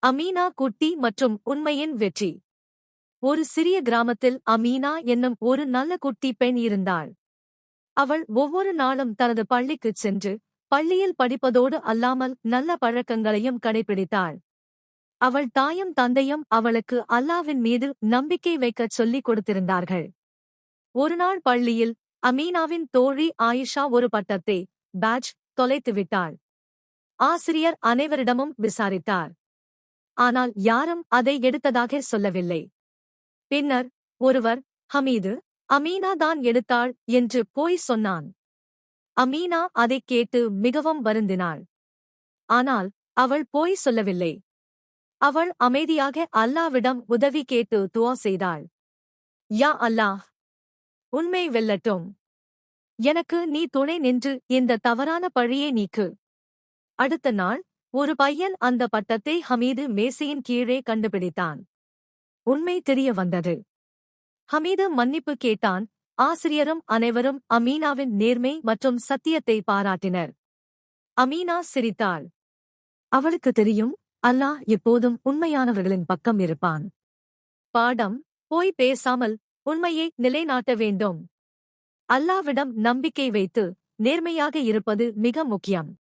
அமீனா குட்டி மற்றும் உண்மையின் வெற்றி. ஒரு சிறிய கிராமத்தில் அமீனா என்னும் ஒரு நல்ல குட்டி பெண் இருந்தாள். அவள் ஒவ்வொரு நாளும் தனது பள்ளிக்குச் சென்று பள்ளியில் படிப்பதோடு அல்லாமல் நல்ல பழக்கங்களையும் கடைபிடித்தாள். அவள் தாயும் தந்தையும் அவளுக்கு அல்லாஹ்வின் மீது நம்பிக்கை வைக்கச் சொல்லிக் கொடுத்திருந்தார்கள். ஒருநாள் பள்ளியில் அமீனாவின் தோழி ஆயிஷா ஒரு பட்டத்தை பேட்ஜ் தொலைத்துவிட்டாள். ஆசிரியர் அனைவரிடமும் விசாரித்தார். ஆனால் யாரும் அதை எடுத்ததாக சொல்லவில்லை. பின்னர் ஒருவர், ஹமீது, அமீனா தான் எடுத்தாள் என்று போய் சொன்னான். அமீனா அதைக் கேட்டு மிகவும் வருந்தினாள். ஆனால் அவள் போய் சொல்லவில்லை. அவள் அமைதியாக அல்லாவிடம் உதவி கேட்டு துஆ செய்தாள். யா அல்லாஹ், உண்மை வெல்லட்டும். எனக்கு நீ துணை நின்று இந்த தவறான பழியை நீக்கு. அடுத்த நாள் ஒரு பையன் அந்த பட்டத்தை ஹமீது மேசையின் கீழே கண்டுபிடித்தான். உண்மை தெரிய வந்தது. ஹமீது மன்னிப்பு கேட்டான். ஆசிரியரும் அனைவரும் அமீனாவின் நேர்மை மற்றும் சத்தியத்தை பாராட்டினர். அமீனா சிரித்தாள். அவளுக்கு தெரியும், அல்லாஹ் எப்போதும் உண்மையானவர்களின் பக்கம் இருப்பான். பாடம்: போய் பேசாமல் உண்மையை நிலைநாட்ட வேண்டும். அல்லாவிடம் நம்பிக்கை வைத்து நேர்மையாக இருப்பது மிக முக்கியம்.